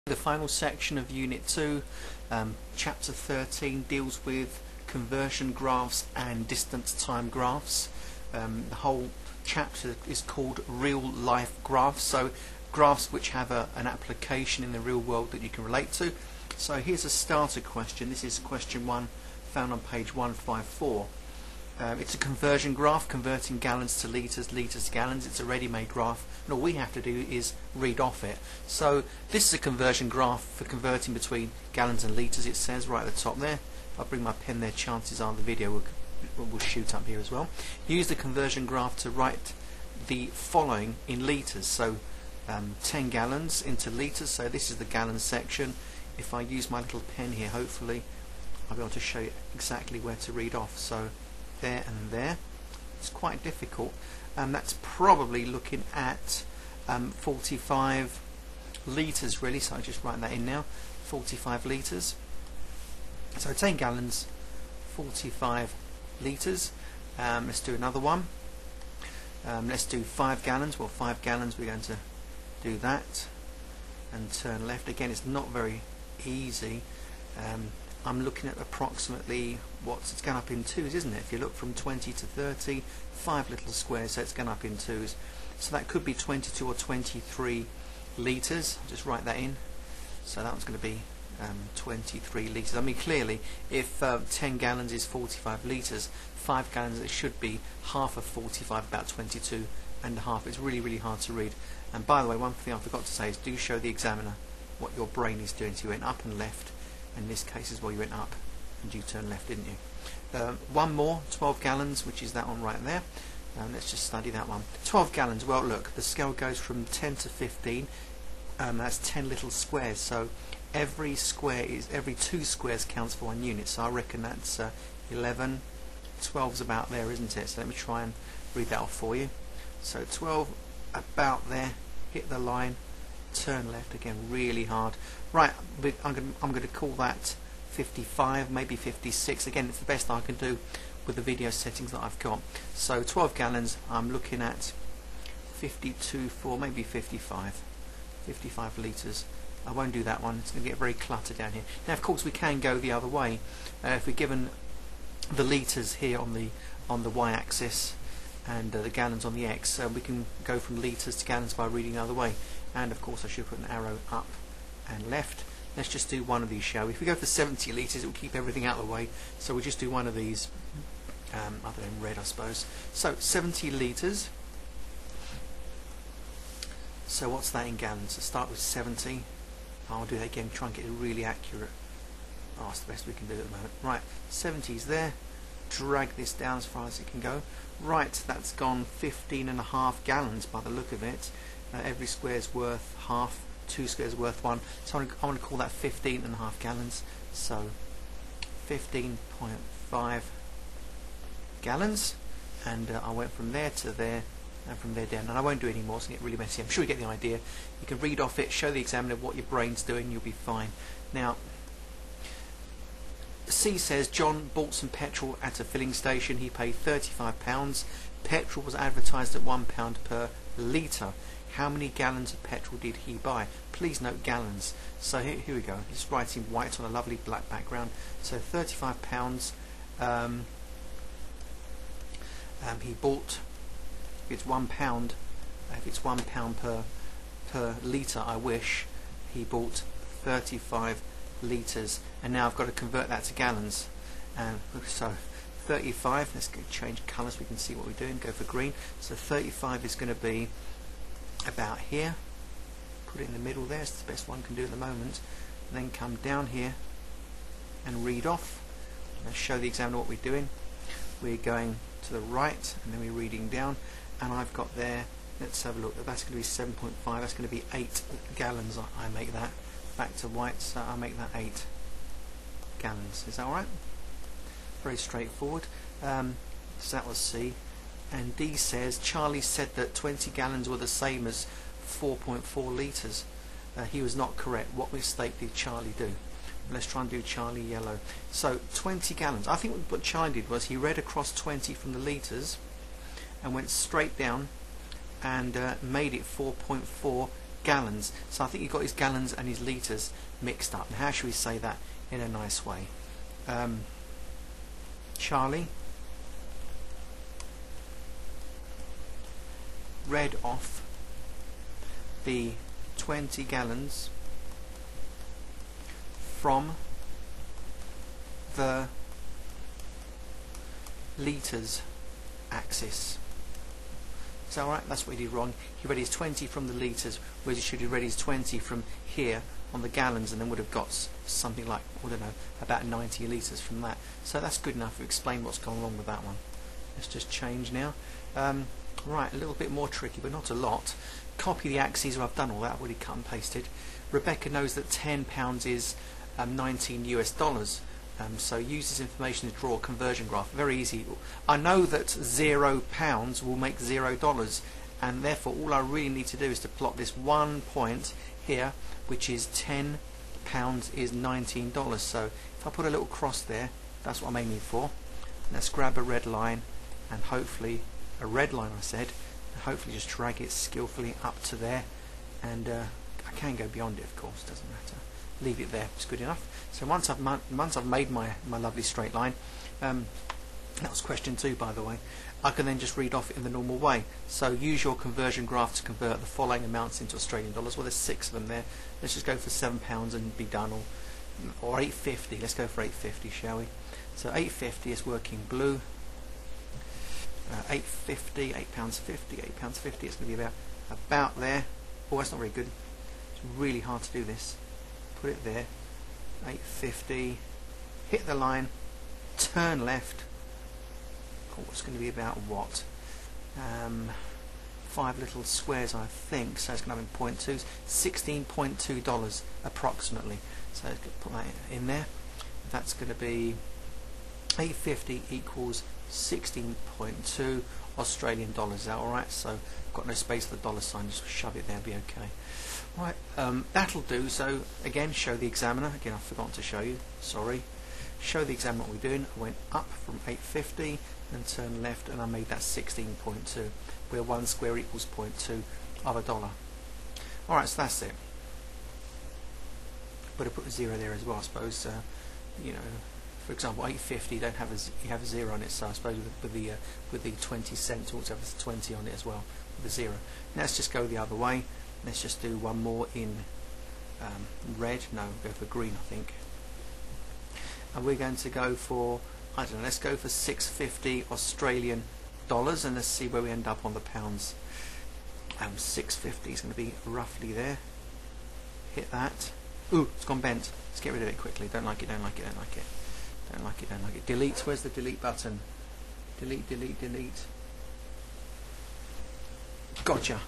The final section of Unit 2, Chapter 13, deals with conversion graphs and distance time graphs. The whole chapter is called Real Life Graphs, so graphs which have an application in the real world that you can relate to. So here's a starter question. This is question 1 found on page 154. It's a conversion graph, converting gallons to litres, litres to gallons. It's a ready-made graph, and all we have to do is read off it. So this is a conversion graph for converting between gallons and litres. It says right at the top there. If I bring my pen there, chances are the video will shoot up here as well. Use the conversion graph to write the following in litres. So 10 gallons into litres. So this is the gallons section. If I use my little pen here, hopefully I'll be able to show you exactly where to read off. So there and there. It's quite difficult. That's probably looking at 45 litres really, so I just write that in now. 45 litres. So 10 gallons, 45 litres. Let's do another one. Let's do 5 gallons. Well, 5 gallons, we're going to do that and turn left. Again, it's not very easy. I'm looking at approximately it's going up in twos, isn't it? If you look from 20 to 30, 5 little squares, so it's going up in twos. So that could be 22 or 23 litres. I'll just write that in. So that one's going to be 23 litres. I mean, clearly, if 10 gallons is 45 litres, 5 gallons, it should be half of 45, about 22 and a half. It's really, really hard to read. And by the way, one thing I forgot to say is do show the examiner what your brain is doing. So you went up and left. In this case as well, you went up and you turned left, didn't you? One more, 12 gallons, which is that one right there. Let's just study that one. 12 gallons, well look, the scale goes from 10 to 15. That's 10 little squares, so every 2 squares counts for 1 unit, so I reckon that's 11. 12's about there, isn't it? So let me try and read that off for you. So 12 about there, hit the line, turn left, again really hard. Right, I'm going to call that 55, maybe 56. Again, it's the best I can do with the video settings that I've got. So 12 gallons, I'm looking at 52 for maybe 55 litres. I won't do that one, it's going to get very cluttered down here. Now of course we can go the other way. If we're given the litres here on the y-axis and the gallons on the x, we can go from litres to gallons by reading the other way. And of course I should put an arrow up and left. Let's just do one of these, shall we? If we go for 70 litres, it will keep everything out of the way, so we'll just do one of these, other than red I suppose. So 70 litres, so what's that in gallons? So start with 70. I'll do that again, try and get it really accurate. Oh, that's the best we can do at the moment. Right, 70's there, drag this down as far as it can go. Right, that's gone 15.5 gallons by the look of it. Every square's worth half, 2 squares worth 1, so I want to call that 15.5 gallons. So 15.5 gallons, and I went from there to there and from there down, and I won't do any more, so get really messy. I'm sure you get the idea. You can read off it, show the examiner what your brain's doing, you'll be fine. Now C says John bought some petrol at a filling station. He paid £35. Petrol was advertised at £1 per litre. How many gallons of petrol did he buy? Please note gallons. So here we go. It's writing white on a lovely black background. So £35. He bought. If it's £1, if it's £1 per litre, I wish. He bought 35 litres, and now I've got to convert that to gallons. So 35. Let's change colours. We can see what we're doing. Go for green. So 35 is going to be about here. Put it in the middle there, it's the best one can do at the moment. And then come down here and read off. Let's show the examiner what we're doing. We're going to the right and then we're reading down, and I've got there, let's have a look, that's going to be 7.5, that's going to be 8 gallons. I make that back to white, so I make that 8 gallons. Is that alright? Very straightforward. So that was C. And D says Charlie said that 20 gallons were the same as 4.4 litres. He was not correct. What mistake did Charlie do? Let's try and do Charlie yellow. So 20 gallons. I think what Charlie did was he read across 20 from the litres and went straight down and made it 4.4 gallons. So I think you've got his gallons and his litres mixed up. Now how should we say that in a nice way? Charlie read off the 20 gallons from the litres axis. Is that alright? That's what he did wrong. He read his 20 from the litres, whereas he should have read his 20 from here on the gallons, and then would have got something like, I don't know, about 90 litres from that. So that's good enough to explain what's gone wrong with that one. Let's just change now. Right, a little bit more tricky, but not a lot. Copy the axes. Well, I've done all that. I've already cut and pasted. Rebecca knows that £10 is 19 US dollars. So use this information to draw a conversion graph. Very easy. I know that £0 will make $0, and therefore all I really need to do is to plot this one point here, which is £10 is $19. So if I put a little cross there, that's what I'm aiming for. Let's grab a red line, and hopefully a red line, I said, and hopefully just drag it skillfully up to there, and I can go beyond it, of course, doesn't matter. Leave it there, it's good enough. So once I've made my lovely straight line, that was question 2 by the way, I can then just read off in the normal way. So use your conversion graph to convert the following amounts into Australian dollars. Well, there's 6 of them there. Let's just go for £7 and be done, or 8.50. Let's go for 8.50, shall we? So 8.50 is working blue. 8.50, £8.50, £8.50. It's going to be about there. Oh, that's not very good. It's really hard to do this. Put it there. 8.50. Hit the line. Turn left. Oh, it's going to be about what? 5 little squares, I think. So it's going to have in 0.2s. $16.2 approximately. So let's put that in there. That's going to be 8.50 equals 16.2 Australian dollars. Is that alright? So I've got no space for the dollar sign, just shove it there, be okay. Right, that'll do. So again, show the examiner. Again, I've forgotten to show you, sorry. Show the examiner what we're doing. I went up from 8.50 and turned left, and I made that 16.2, where 1 square equals 0.2 of a dollar. Alright, so that's it. But I put a 0 there as well, I suppose. You know, for example, 8.50 you have a 0 on it, so I suppose with the 20 cents you also have a 20 on it as well with a 0. Now let's just go the other way. Let's just do one more in red. No, we'll go for green, I think. And we're going to go for, I don't know, let's go for 6.50 Australian dollars, and let's see where we end up on the pounds. 6.50 is going to be roughly there. Hit that. Ooh, it's gone bent. Let's get rid of it quickly. Don't like it, don't like it, don't like it. Don't like it, don't like it. Delete. Where's the delete button? Delete, delete, delete. Gotcha.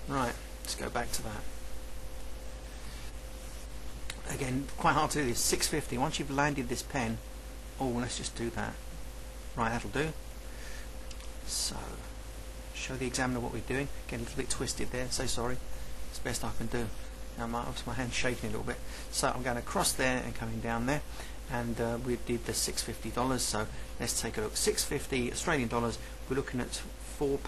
Right, let's go back to that. Again, quite hard to do this. 6.50. Once you've landed this pen, oh, let's just do that. Right, that'll do. So, show the examiner what we're doing. Getting a little bit twisted there. So sorry. It's the best I can do. Now my hand's shaking a little bit. So I'm going across there and coming down there. And we did the $6.50, so let's take a look. 6.50 Australian dollars. We're looking at £4,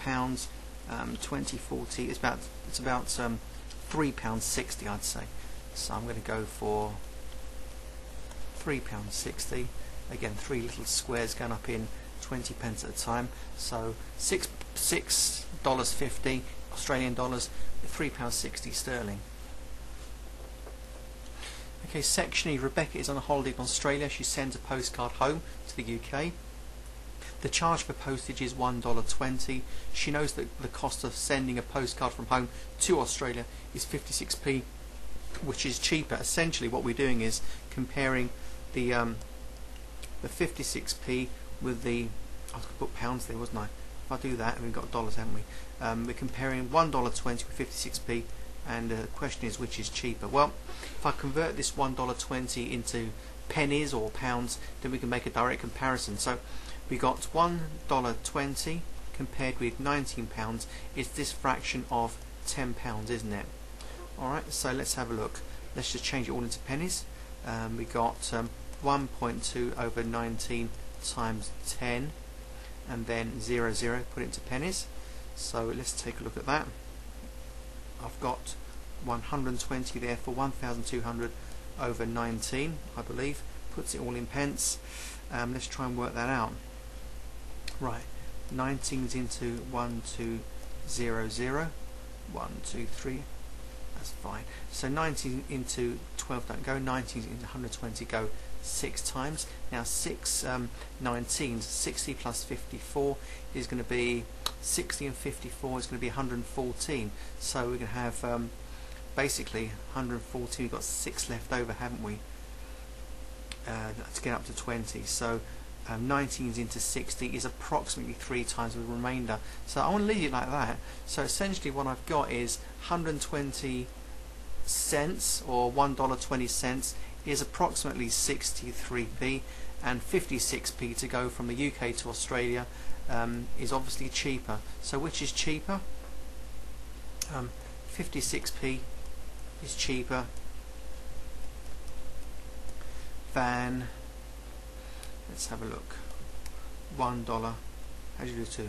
2040. It's about £3.60, I'd say. So I'm going to go for £3.60. Again, 3 little squares going up in 20 pence at a time. So $6.50 Australian dollars, £3.60 sterling. Okay, section E. Rebecca is on a holiday in Australia. She sends a postcard home to the UK. The charge for postage is $1.20. She knows that the cost of sending a postcard from home to Australia is 56p, which is cheaper. Essentially what we're doing is comparing the 56p with the, I was going to put pounds there, wasn't I? If I do that, and we've got dollars, haven't we? We're comparing $1.20 with 56p, and the question is which is cheaper. Well, if I convert this $1.20 into pennies or pounds, then we can make a direct comparison. So we got $1.20 compared with £19. It's this fraction of £10, isn't it? Alright, so let's have a look. Let's just change it all into pennies. We got 1.2 over 19 times 10, and then 0, 0, put it into pennies. So let's take a look at that. I've got 120 there for 1,200 over 19, I believe. Puts it all in pence. Let's try and work that out. Right, 19's into 1200, 1, 2, 3. That's fine. So 19 into 12 don't go. 19 into 120 go 6 times. Now 6 19s, 60 plus 54 is going to be 60, and 54 is going to be 114. So we're going to have basically 114. We've got 6 left over, haven't we? To get up to 20. So 19s into 60 is approximately 3 times the remainder. So I want to leave it like that. So essentially what I've got is 120 cents, or $1.20 is approximately 63p, and 56p to go from the UK to Australia is obviously cheaper. So which is cheaper? 56p is cheaper than, let's have a look, $1. How do you do two?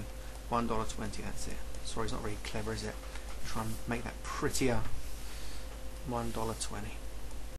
$1.20, that's it. Sorry, it's not very clever, is it? Try and make that prettier. $1.20.